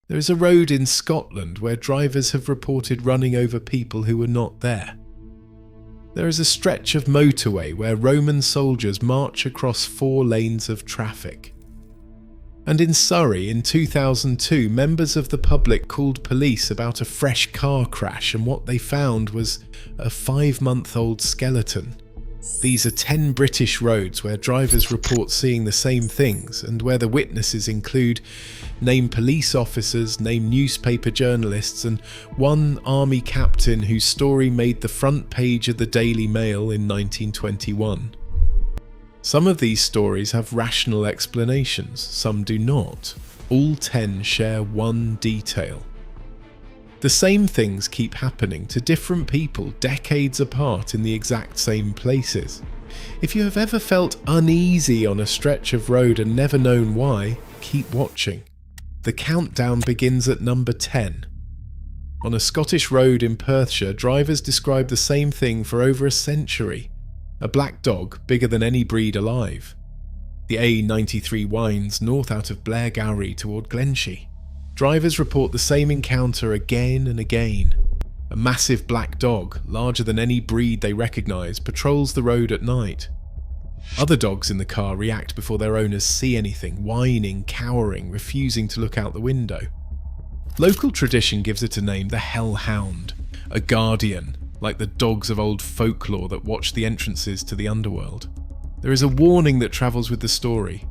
There is a road in Scotland where drivers have reported running over people who were not there. There is a stretch of motorway where Roman soldiers march across 4 lanes of traffic. And in Surrey in 2002, members of the public called police about a fresh car crash, and what they found was a 5-month-old skeleton. These are 10 British roads where drivers report seeing the same things, and where the witnesses include named police officers, named newspaper journalists, and one army captain whose story made the front page of the Daily Mail in 1921. Some of these stories have rational explanations, some do not. All 10 share one detail. The same things keep happening to different people decades apart in the exact same places. If you have ever felt uneasy on a stretch of road and never known why, keep watching. The countdown begins at number 10. On a Scottish road in Perthshire, drivers describe the same thing for over a century. A black dog, bigger than any breed alive. The A93 winds north out of Blairgowrie toward Glenshie. Drivers report the same encounter again and again. A massive black dog, larger than any breed they recognise, patrols the road at night. Other dogs in the car react before their owners see anything, whining, cowering, refusing to look out the window. Local tradition gives it a name, the Hellhound, a guardian, like the dogs of old folklore that watch the entrances to the underworld. There is a warning that travels with the story.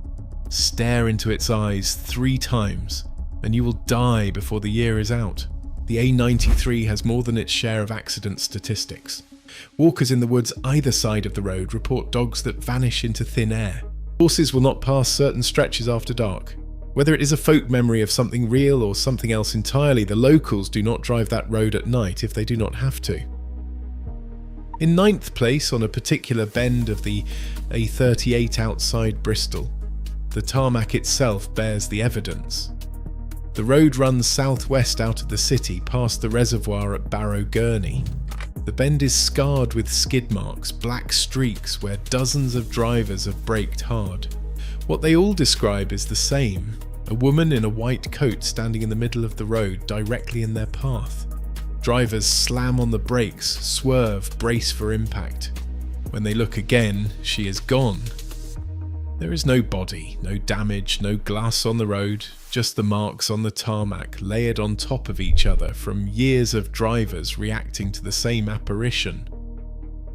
Stare into its eyes 3 times, and you will die before the year is out. The A93 has more than its share of accident statistics. Walkers in the woods either side of the road report dogs that vanish into thin air. Horses will not pass certain stretches after dark. Whether it is a folk memory of something real or something else entirely, the locals do not drive that road at night if they do not have to. In 9th place, on a particular bend of the A38 outside Bristol, the tarmac itself bears the evidence. The road runs southwest out of the city, past the reservoir at Barrow, Gurney. The bend is scarred with skid marks, black streaks where dozens of drivers have braked hard. What they all describe is the same: a woman in a white coat standing in the middle of the road, directly in their path. Drivers slam on the brakes, swerve, brace for impact. When they look again, she is gone. There is no body, no damage, no glass on the road, just the marks on the tarmac layered on top of each other from years of drivers reacting to the same apparition.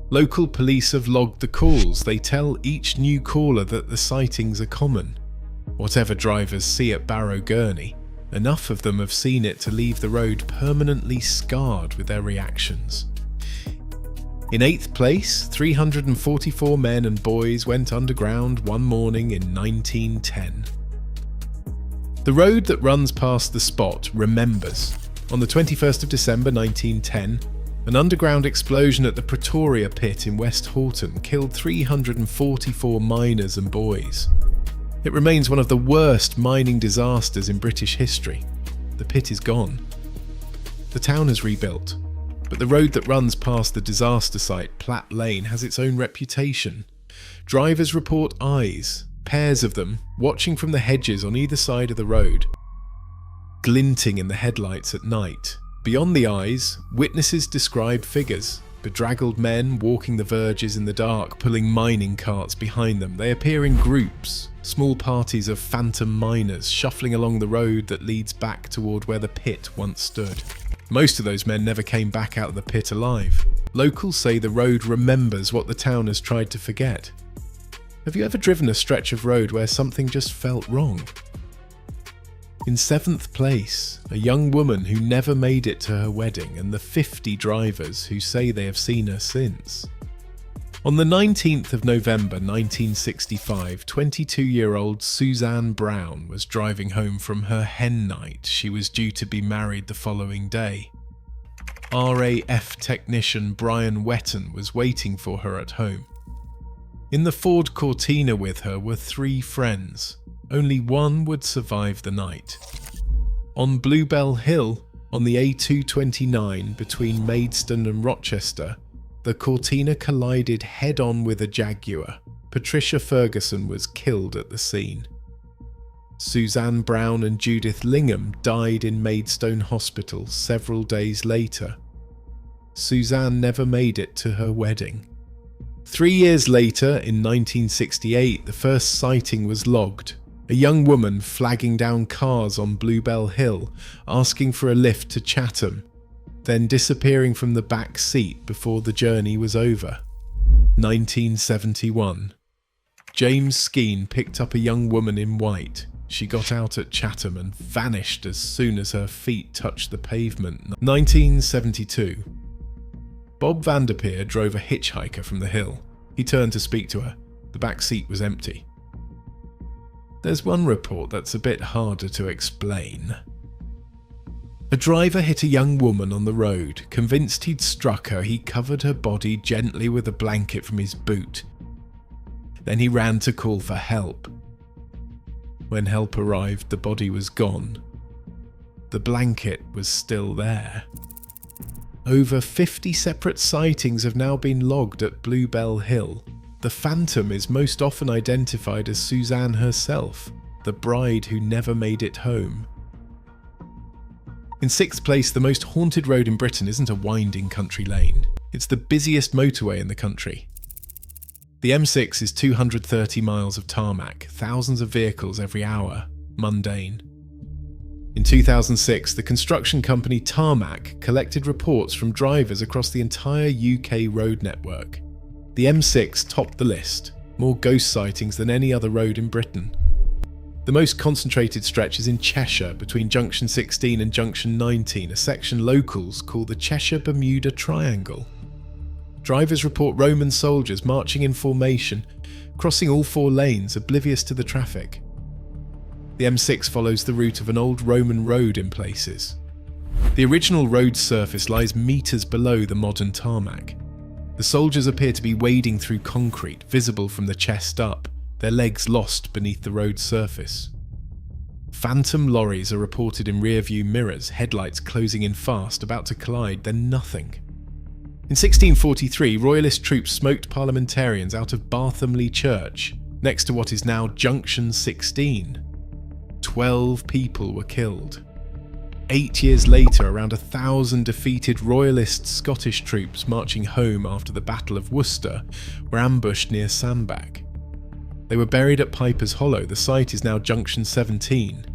Local police have logged the calls. They tell each new caller that the sightings are common. Whatever drivers see at Barrow Gurney, enough of them have seen it to leave the road permanently scarred with their reactions. In 8th place, 344 men and boys went underground one morning in 1910. The road that runs past the spot remembers. On the 21st of December 1910, an underground explosion at the Pretoria pit in West Horton killed 344 miners and boys. It remains one of the worst mining disasters in British history. The pit is gone. The town has rebuilt, but the road that runs past the disaster site, Platt Lane, has its own reputation. Drivers report eyes, pairs of them, watching from the hedges on either side of the road, glinting in the headlights at night. Beyond the eyes, witnesses describe figures, bedraggled men walking the verges in the dark, pulling mining carts behind them. They appear in groups, small parties of phantom miners shuffling along the road that leads back toward where the pit once stood. Most of those men never came back out of the pit alive. Locals say the road remembers what the town has tried to forget. Have you ever driven a stretch of road where something just felt wrong? In 7th place, a young woman who never made it to her wedding, and the 50 drivers who say they have seen her since. On the 19th of November 1965, 22-year-old Suzanne Brown was driving home from her hen night. She was due to be married the following day. RAF technician Brian Wetton was waiting for her at home. In the Ford Cortina with her were 3 friends. Only one would survive the night. On Bluebell Hill, on the A229 between Maidstone and Rochester, the Cortina collided head-on with a Jaguar. Patricia Ferguson was killed at the scene. Suzanne Brown and Judith Lingham died in Maidstone Hospital several days later. Suzanne never made it to her wedding. 3 years later, in 1968, the first sighting was logged. A young woman flagging down cars on Bluebell Hill, asking for a lift to Chatham, then disappearing from the back seat before the journey was over. 1971. James Skene picked up a young woman in white. She got out at Chatham and vanished as soon as her feet touched the pavement. 1972. Bob Vanderpeer drove a hitchhiker from the hill. He turned to speak to her. The back seat was empty. There's one report that's a bit harder to explain. A driver hit a young woman on the road. Convinced he'd struck her, he covered her body gently with a blanket from his boot. Then he ran to call for help. When help arrived, the body was gone. The blanket was still there. Over 50 separate sightings have now been logged at Bluebell Hill. The phantom is most often identified as Suzanne herself, the bride who never made it home. In sixth place, the most haunted road in Britain isn't a winding country lane. It's the busiest motorway in the country. The M6 is 230 miles of tarmac, thousands of vehicles every hour, mundane. In 2006, the construction company Tarmac collected reports from drivers across the entire UK road network. The M6 topped the list, more ghost sightings than any other road in Britain. The most concentrated stretch is in Cheshire, between Junction 16 and Junction 19, a section locals call the Cheshire-Bermuda Triangle. Drivers report Roman soldiers marching in formation, crossing all 4 lanes, oblivious to the traffic. The M6 follows the route of an old Roman road in places. The original road surface lies metres below the modern tarmac. The soldiers appear to be wading through concrete, visible from the chest up, their legs lost beneath the road surface. Phantom lorries are reported in rear-view mirrors, headlights closing in fast, about to collide, then nothing. In 1643, Royalist troops smoked parliamentarians out of Barthamley Church, next to what is now Junction 16. 12 people were killed. 8 years later, around 1,000 defeated Royalist Scottish troops marching home after the Battle of Worcester were ambushed near Sandbach. They were buried at Piper's Hollow. The site is now Junction 17.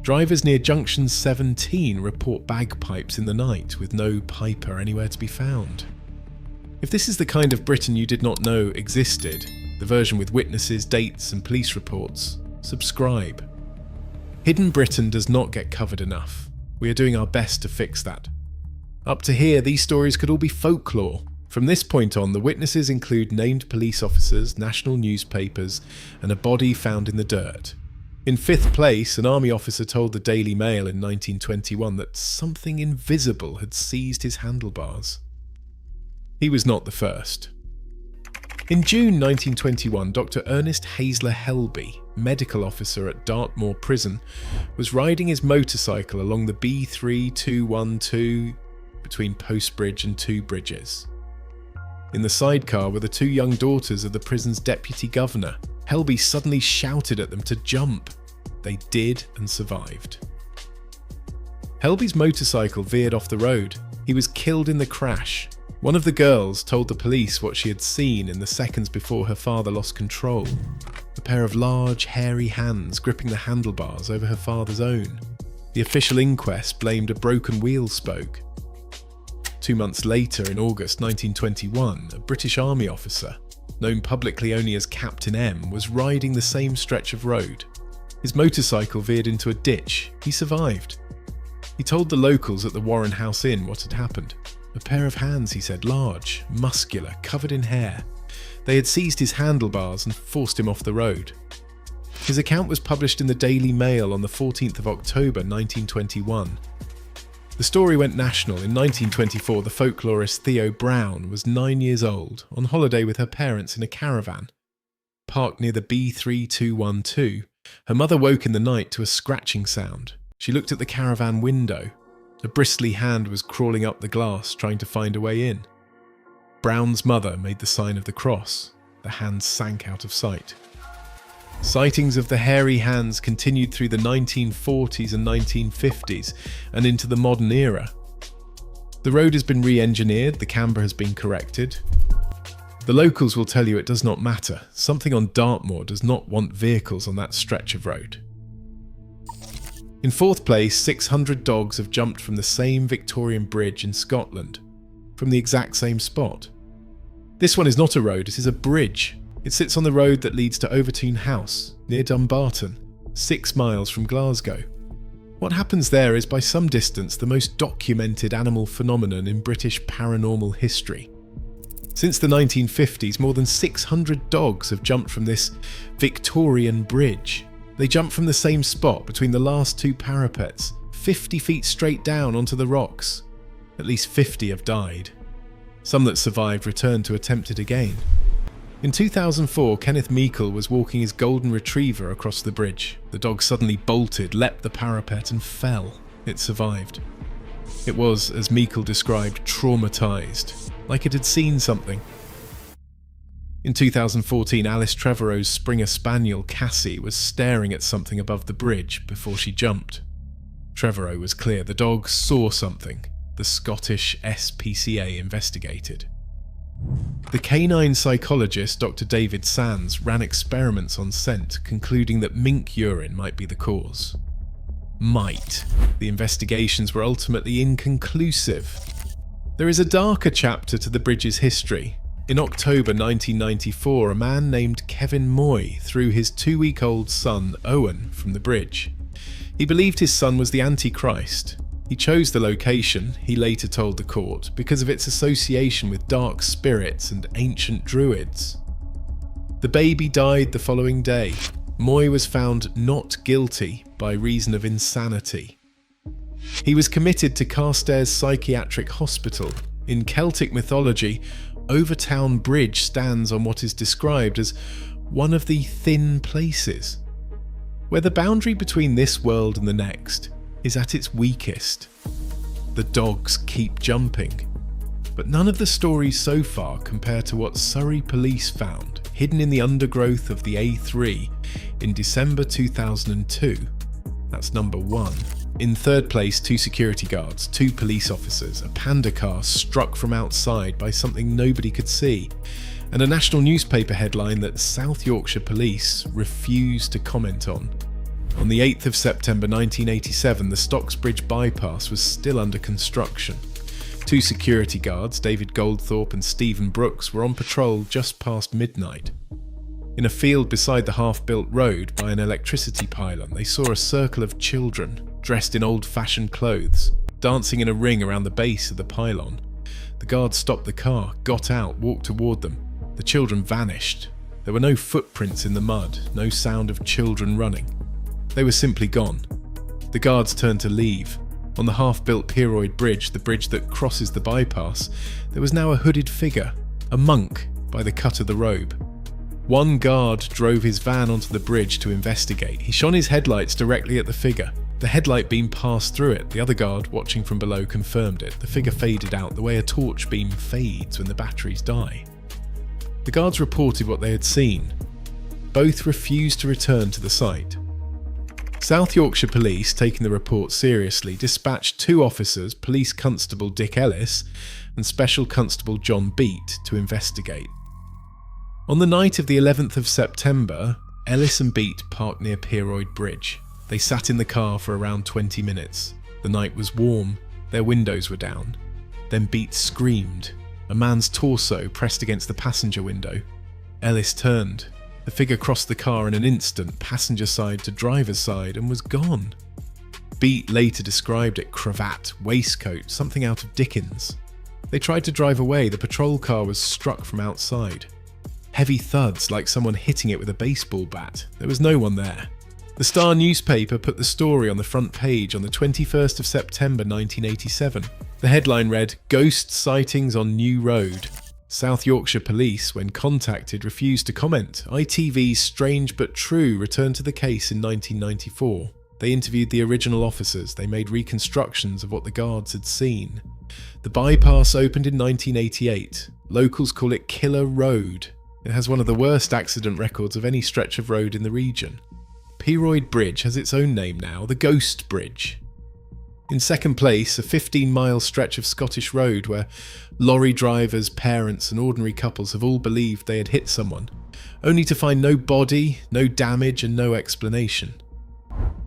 Drivers near Junction 17 report bagpipes in the night, with no Piper anywhere to be found. If this is the kind of Britain you did not know existed, the version with witnesses, dates and police reports, subscribe. Hidden Britain does not get covered enough. We are doing our best to fix that. Up to here, these stories could all be folklore. From this point on, the witnesses include named police officers, national newspapers, and a body found in the dirt. In fifth place, an army officer told the Daily Mail in 1921 that something invisible had seized his handlebars. He was not the first. In June 1921, Dr. Ernest Haysler Helby, medical officer at Dartmoor Prison, was riding his motorcycle along the B3212 between Postbridge and Two Bridges. In the sidecar were the 2 young daughters of the prison's deputy governor. Helby suddenly shouted at them to jump. They did and survived. Helby's motorcycle veered off the road. He was killed in the crash. One of the girls told the police what she had seen in the seconds before her father lost control. A pair of large, hairy hands gripping the handlebars over her father's own. The official inquest blamed a broken wheel spoke. 2 months later, in August 1921, a British Army officer, known publicly only as Captain M, was riding the same stretch of road. His motorcycle veered into a ditch. He survived. He told the locals at the Warren House Inn what had happened. A pair of hands, he said, large, muscular, covered in hair. They had seized his handlebars and forced him off the road. His account was published in the Daily Mail on the 14th of October 1921. The story went national. In 1924, the folklorist Theo Brown was 9 years old, on holiday with her parents in a caravan. Parked near the B3212, her mother woke in the night to a scratching sound. She looked at the caravan window. A bristly hand was crawling up the glass, trying to find a way in. Brown's mother made the sign of the cross. The hand sank out of sight. Sightings of the hairy hands continued through the 1940s and 1950s and into the modern era. The road has been re-engineered, the camber has been corrected. The locals will tell you it does not matter. Something on Dartmoor does not want vehicles on that stretch of road. In fourth place, 600 dogs have jumped from the same Victorian bridge in Scotland, from the exact same spot. This one is not a road, it is a bridge. It sits on the road that leads to Overtoun House, near Dumbarton, 6 miles from Glasgow. What happens there is by some distance the most documented animal phenomenon in British paranormal history. Since the 1950s, more than 600 dogs have jumped from this Victorian bridge. They jump from the same spot between the last 2 parapets, 50 feet straight down onto the rocks. At least 50 have died. Some that survived returned to attempt it again. In 2004, Kenneth Meikle was walking his golden retriever across the bridge. The dog suddenly bolted, leapt the parapet and fell. It survived. It was, as Meikle described, traumatised, like it had seen something. In 2014, Alice Trevorrow's Springer Spaniel, Cassie, was staring at something above the bridge before she jumped. Trevorrow was clear, the dog saw something. The Scottish SPCA investigated. The canine psychologist Dr. David Sands ran experiments on scent, concluding that mink urine might be the cause. Might. The investigations were ultimately inconclusive. There is a darker chapter to the bridge's history. In October 1994, a man named Kevin Moy threw his 2-week-old son, Owen, from the bridge. He believed his son was the Antichrist. He chose the location, he later told the court, because of its association with dark spirits and ancient druids. The baby died the following day. Moy was found not guilty by reason of insanity. He was committed to Carstairs Psychiatric Hospital. In Celtic mythology, Overtoun Bridge stands on what is described as one of the thin places, where the boundary between this world and the next is at its weakest. The dogs keep jumping. But none of the stories so far compare to what Surrey police found hidden in the undergrowth of the A3 in December 2002. That's number 1. In third place, 2 security guards, 2 police officers, a panda car struck from outside by something nobody could see, and a national newspaper headline that South Yorkshire Police refused to comment on. On the 8th of September 1987, the Stocksbridge bypass was still under construction. 2 security guards, David Goldthorpe and Stephen Brooks, were on patrol just past midnight. In a field beside the half-built road by an electricity pylon, they saw a circle of children, dressed in old-fashioned clothes, dancing in a ring around the base of the pylon. The guards stopped the car, got out, walked toward them. The children vanished. There were no footprints in the mud, no sound of children running. They were simply gone. The guards turned to leave. On the half-built Pieroid Bridge, the bridge that crosses the bypass, there was now a hooded figure, a monk by the cut of the robe. One guard drove his van onto the bridge to investigate. He shone his headlights directly at the figure. The headlight beam passed through it. The other guard, watching from below, confirmed it. The figure faded out the way a torch beam fades when the batteries die. The guards reported what they had seen. Both refused to return to the site. South Yorkshire Police, taking the report seriously, dispatched 2 officers, Police Constable Dick Ellis and Special Constable John Beat, to investigate. On the night of the 11th of September, Ellis and Beat parked near Pieroid Bridge. They sat in the car for around 20 minutes. The night was warm, their windows were down. Then Beat screamed. A man's torso pressed against the passenger window. Ellis turned. The figure crossed the car in an instant, passenger side to driver's side, and was gone. Beat later described it cravat, waistcoat, something out of Dickens. They tried to drive away. The patrol car was struck from outside. Heavy thuds, like someone hitting it with a baseball bat. There was no one there. The Star newspaper put the story on the front page on the 21st of September 1987. The headline read, "Ghost sightings on New Road." South Yorkshire Police, when contacted, refused to comment. ITV's Strange But True returned to the case in 1994. They interviewed the original officers. They made reconstructions of what the guards had seen. The bypass opened in 1988. Locals call it Killer Road. It has one of the worst accident records of any stretch of road in the region. Overtoun Bridge has its own name now, the Ghost Bridge. In second place, a 15-mile stretch of Scottish road where lorry drivers, parents and ordinary couples have all believed they had hit someone, only to find no body, no damage and no explanation.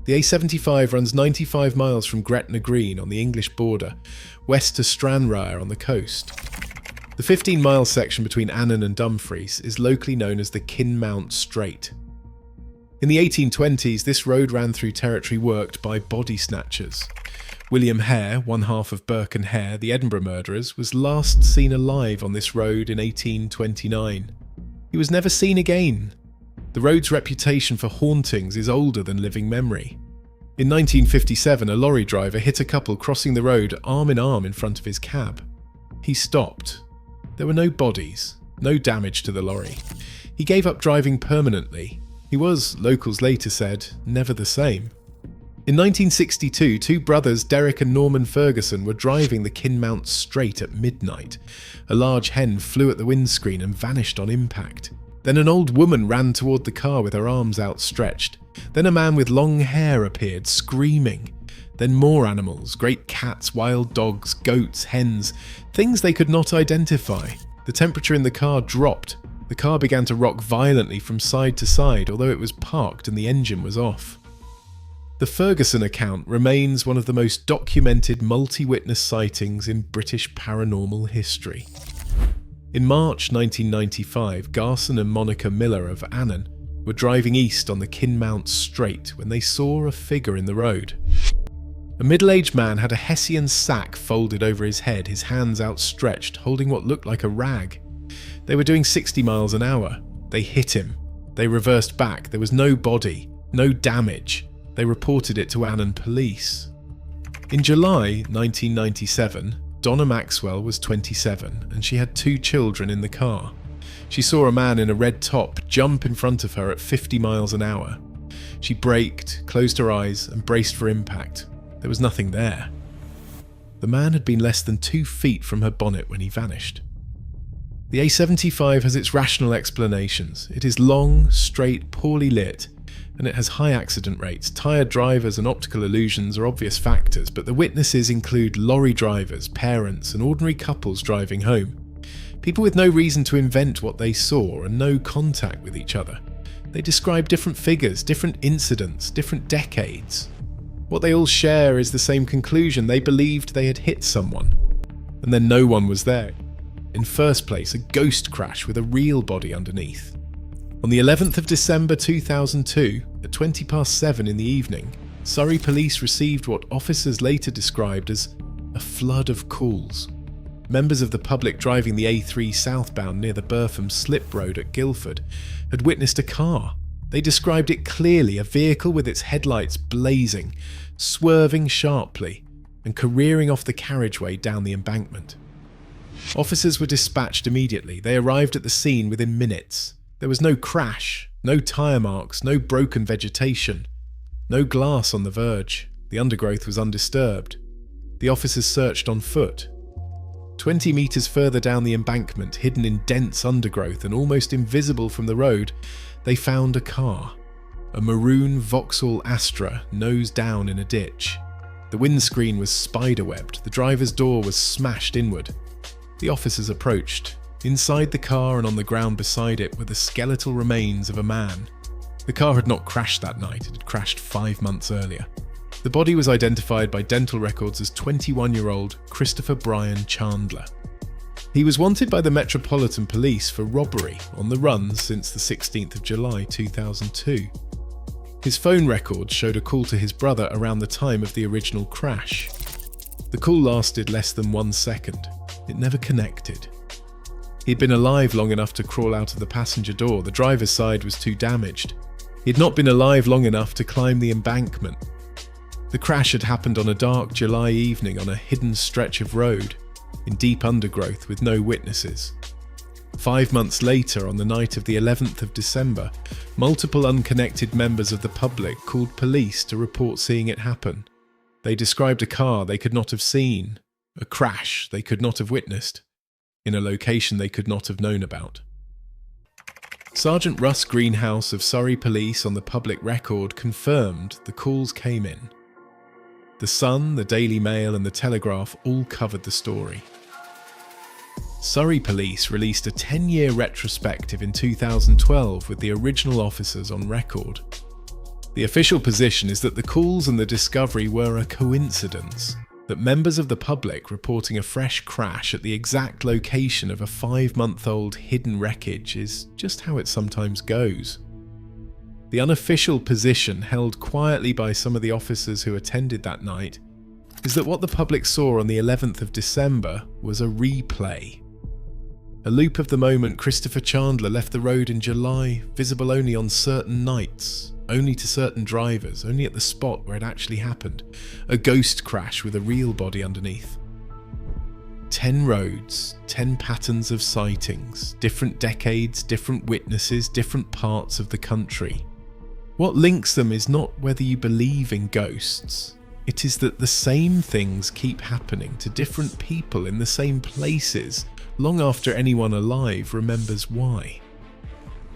The A75 runs 95 miles from Gretna Green on the English border, west to Stranraer on the coast. The 15-mile section between Annan and Dumfries is locally known as the Kinmount Straight. In the 1820s, this road ran through territory worked by body snatchers. William Hare, one half of Burke and Hare, the Edinburgh murderers, was last seen alive on this road in 1829. He was never seen again. The road's reputation for hauntings is older than living memory. In 1957, a lorry driver hit a couple crossing the road arm in arm in front of his cab. He stopped. There were no bodies, no damage to the lorry. He gave up driving permanently. He was, locals later said, never the same. In 1962, two brothers, Derek and Norman Ferguson, were driving the Kinmount Straight at midnight. A large hen flew at the windscreen and vanished on impact. Then an old woman ran toward the car with her arms outstretched. Then a man with long hair appeared, screaming. Then more animals, great cats, wild dogs, goats, hens, things they could not identify. The temperature in the car dropped. The car began to rock violently from side to side, although it was parked and the engine was off. The Ferguson account remains one of the most documented multi-witness sightings in British paranormal history. In March 1995, Garson and Monica Miller of Annan were driving east on the Kinmount Straight when they saw a figure in the road. A middle-aged man had a Hessian sack folded over his head, his hands outstretched, holding what looked like a rag. They were doing 60 miles an hour. They hit him. They reversed back. There was no body, no damage. They reported it to Annan police. In July 1997, Donna Maxwell was 27 and she had two children in the car. She saw a man in a red top jump in front of her at 50 miles an hour. She braked, closed her eyes and braced for impact. There was nothing there. The man had been less than 2 feet from her bonnet when he vanished. The A75 has its rational explanations. It is long, straight, poorly lit, and it has high accident rates. Tired drivers and optical illusions are obvious factors, but the witnesses include lorry drivers, parents, and ordinary couples driving home. People with no reason to invent what they saw and no contact with each other. They describe different figures, different incidents, different decades. What they all share is the same conclusion: they believed they had hit someone, and then no one was there. In first place, a ghost crash with a real body underneath. On the 11th of December 2002, at 7:20 in the evening, Surrey police received what officers later described as a flood of calls. Members of the public driving the A3 southbound near the Burpham Slip Road at Guildford had witnessed a car. They described it clearly, a vehicle with its headlights blazing, swerving sharply, and careering off the carriageway down the embankment. Officers were dispatched immediately. They arrived at the scene within minutes. There was no crash, no tyre marks, no broken vegetation, no glass on the verge. The undergrowth was undisturbed. The officers searched on foot. 20 metres further down the embankment, hidden in dense undergrowth and almost invisible from the road, they found a car. A maroon Vauxhall Astra, nose down in a ditch. The windscreen was spiderwebbed. The driver's door was smashed inward. The officers approached. Inside the car and on the ground beside it were the skeletal remains of a man. The car had not crashed that night, it had crashed 5 months earlier. The body was identified by dental records as 21-year-old Christopher Brian Chandler. He was wanted by the Metropolitan Police for robbery, on the run since the 16th of July 2002. His phone records showed a call to his brother around the time of the original crash. The call lasted less than 1 second. It never connected. He'd been alive long enough to crawl out of the passenger door. The driver's side was too damaged. He'd not been alive long enough to climb the embankment. The crash had happened on a dark July evening on a hidden stretch of road, in deep undergrowth with no witnesses. 5 months later, on the night of the 11th of December, multiple unconnected members of the public called police to report seeing it happen. They described a car they could not have seen, a crash they could not have witnessed, in a location they could not have known about. Sergeant Russ Greenhouse of Surrey Police on the public record confirmed the calls came in. The Sun, the Daily Mail and the Telegraph all covered the story. Surrey Police released a 10-year retrospective in 2012 with the original officers on record. The official position is that the calls and the discovery were a coincidence, that members of the public reporting a fresh crash at the exact location of a 5-month-old hidden wreckage is just how it sometimes goes. The unofficial position held quietly by some of the officers who attended that night is that what the public saw on the 11th of December was a replay. A loop of the moment Christopher Chandler left the road in July, visible only on certain nights, only to certain drivers, only at the spot where it actually happened. A ghost crash with a real body underneath. 10 roads, 10 patterns of sightings, different decades, different witnesses, different parts of the country. What links them is not whether you believe in ghosts. It is that the same things keep happening to different people in the same places long after anyone alive remembers why.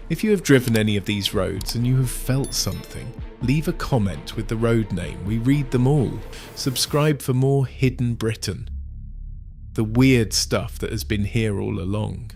If you have driven any of these roads and you have felt something, leave a comment with the road name. We read them all. Subscribe for more Hidden Britain. The weird stuff that has been here all along.